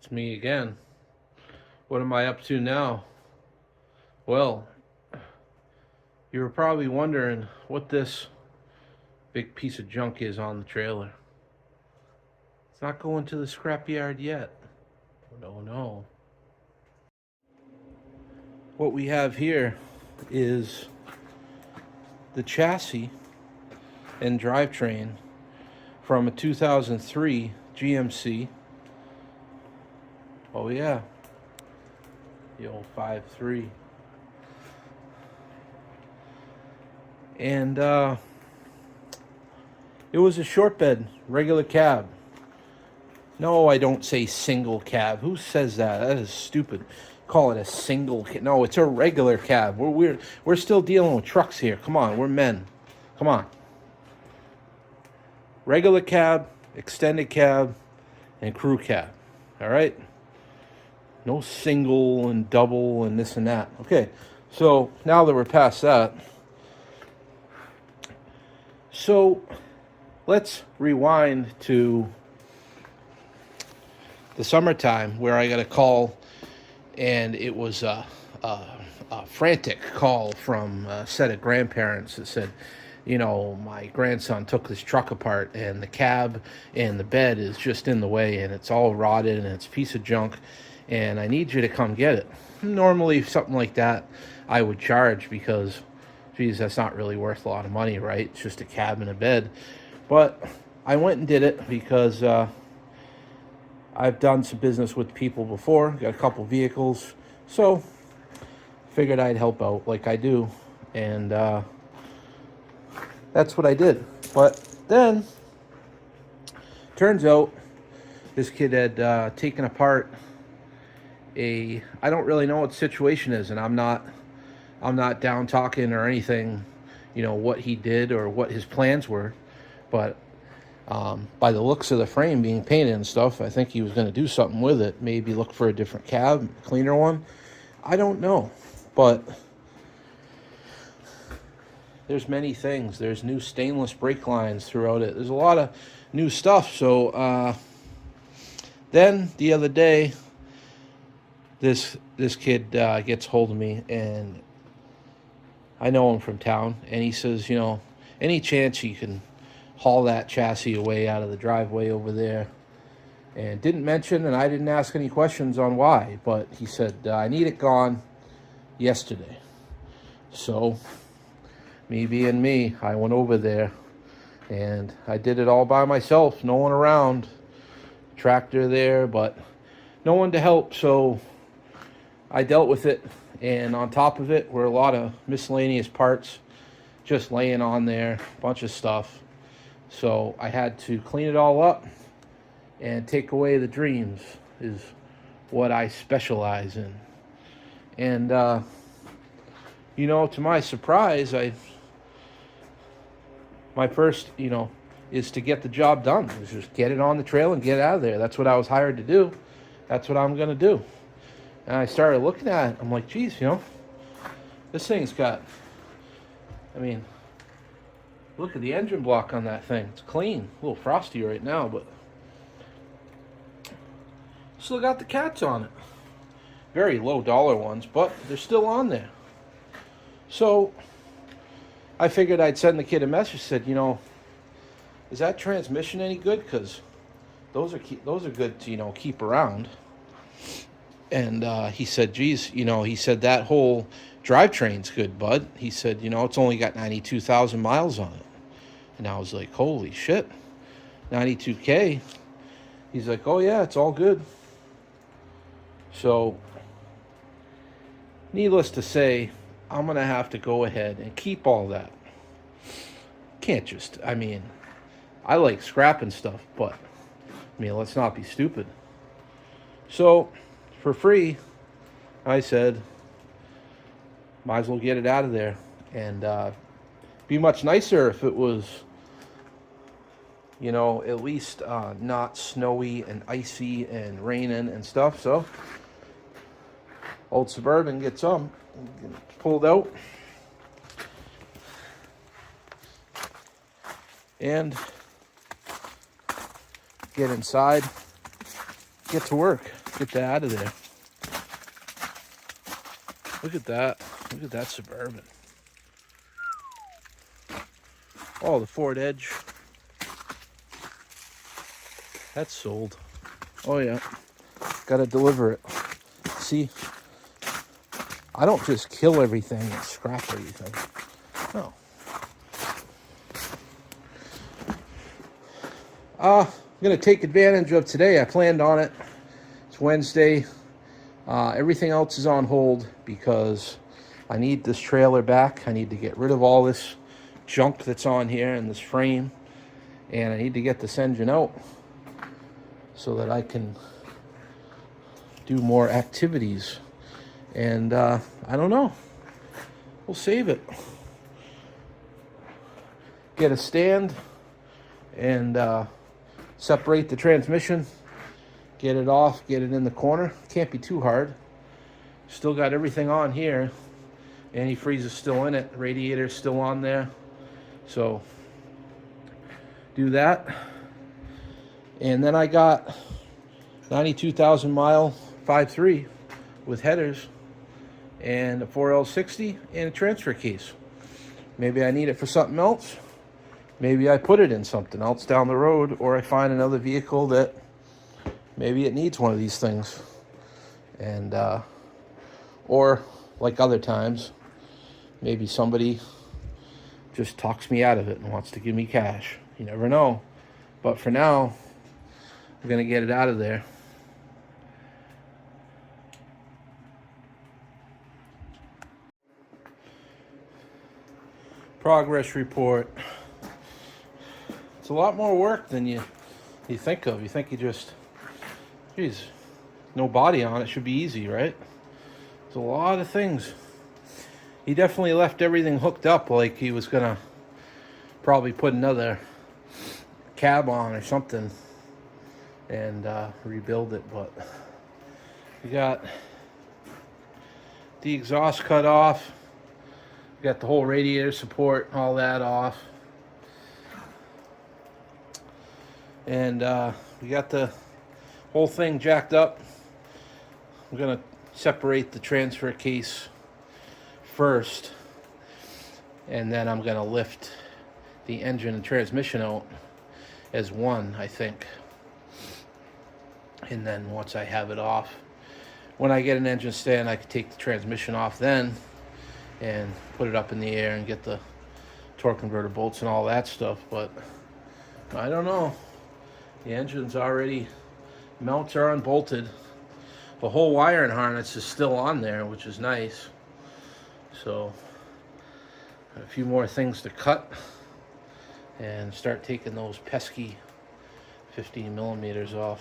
It's me again. What am I up to now? Well, you were probably wondering what this big piece of junk is on the trailer. It's not going to the scrapyard yet. No, no. What we have here is the chassis and drivetrain from a 2003 GMC. Oh yeah, the old 5.3. And it was a short bed, regular cab. No, I don't say single cab. Who says that? That is stupid. Call it a single cab. No, it's a regular cab. We're still dealing with trucks here. Come on, we're men. Come on. Regular cab, extended cab, and crew cab. All right? No single and double and this and that. Okay, so now that we're past that, so let's rewind to the summertime where I got a call, and it was a frantic call from a set of grandparents that said, you know, my grandson took his truck apart and the cab and the bed is just in the way and it's all rotted and it's a piece of junk and I need you to come get it. Normally something like that I would charge because, geez, that's not really worth a lot of money, right? It's just a cab and a bed. But I went and did it because I've done some business with people before, got a couple vehicles, so figured I'd help out like I do, and that's what I did. But then, turns out, this kid had taken apart I don't really know what the situation is, and I'm not down talking or anything, you know, what he did or what his plans were, but by the looks of the frame being painted and stuff, I think he was going to do something with it. Maybe look for a different cab, a cleaner one. I don't know. But there's many things. There's new stainless brake lines throughout it. There's a lot of new stuff. So then the other day, this kid gets hold of me, and I know him from town. And he says, you know, any chance you can haul that chassis away out of the driveway over there? And didn't mention, and I didn't ask any questions on why, but he said, I need it gone yesterday. So me being me, I went over there and I did it all by myself, no one around. Tractor there, but no one to help, so I dealt with it. And on top of it were a lot of miscellaneous parts just laying on there, a bunch of stuff. So I had to clean it all up and take away the dreams is what I specialize in. And, you know, to my surprise, my first, you know, is to get the job done. Is just get it on the trail and get out of there. That's what I was hired to do. That's what I'm going to do. And I started looking at it. I'm like, geez, you know, this thing's got, I mean, look at the engine block on that thing. It's clean. A little frosty right now, but still got the cats on it. Very low dollar ones, but they're still on there. So I figured I'd send the kid a message. Said, you know, is that transmission any good? Because those are good to, you know, keep around. And he said, geez, you know, he said that whole drivetrain's good, bud. He said, you know, it's only got 92,000 miles on it. And I was like, holy shit, 92K. He's like, oh yeah, it's all good. So, needless to say, I'm going to have to go ahead and keep all that. Can't just, I mean, I like scrapping stuff, but, I mean, let's not be stupid. So, for free, I said, might as well get it out of there. And be much nicer if it was, you know, at least not snowy and icy and raining and stuff. So, old Suburban gets pulled out. And get inside, get to work. Get that out of there. Look at that. Look at that Suburban. Oh, the Ford Edge. That's sold. Oh yeah. Gotta deliver it. See? I don't just kill everything and scrap everything. No. I'm gonna take advantage of today. I planned on it. It's Wednesday. Everything else is on hold because I need this trailer back. I need to get rid of all this junk that's on here in this frame, and I need to get this engine out so that I can do more activities. And I don't know, we'll save it. Get a stand and separate the transmission, get it off, get it in the corner. Can't be too hard. Still got everything on here. Antifreeze is still in it, radiator's still on there. So do that. And then I got 92,000 mile 5.3 with headers and a 4L60 and a transfer case. Maybe I need it for something else. Maybe I put it in something else down the road, or I find another vehicle that maybe it needs one of these things. And or like other times, maybe somebody just talks me out of it and wants to give me cash. You never know. But for now, I'm gonna get it out of there. Progress report. It's a lot more work than you think of. You think you just, geez, no body on it, should be easy, right? It's a lot of things. He definitely left everything hooked up like he was gonna probably put another cab on or something and rebuild it, but we got the exhaust cut off. We got the whole radiator support, all that off. And we got the whole thing jacked up. I'm gonna separate the transfer case first, and then I'm gonna lift the engine and transmission out as one, I think. And then once I have it off, when I get an engine stand, I can take the transmission off then and put it up in the air and get the torque converter bolts and all that stuff. But I don't know. The engine's already, mounts are unbolted. The whole wiring harness is still on there, which is nice. So a few more things to cut and start taking those pesky 15 millimeters off.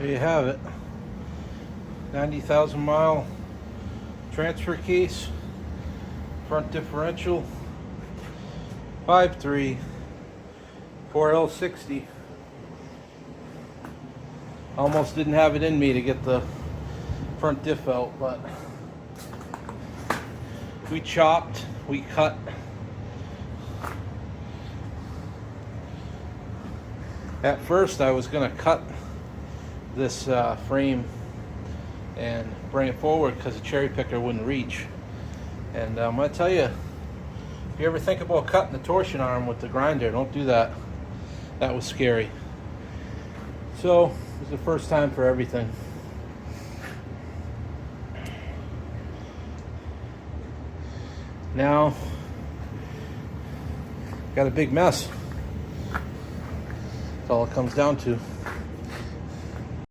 There you have it. 90,000 mile transfer case, front differential, 5.3, 4L60. Almost didn't have it in me to get the front diff out, but we chopped, we cut. At first I was gonna cut this frame and bring it forward because the cherry picker wouldn't reach. And I'm gonna tell you, if you ever think about cutting the torsion arm with the grinder, don't do that. That was scary. So it was the first time for everything. Now got a big mess. That's all it comes down to.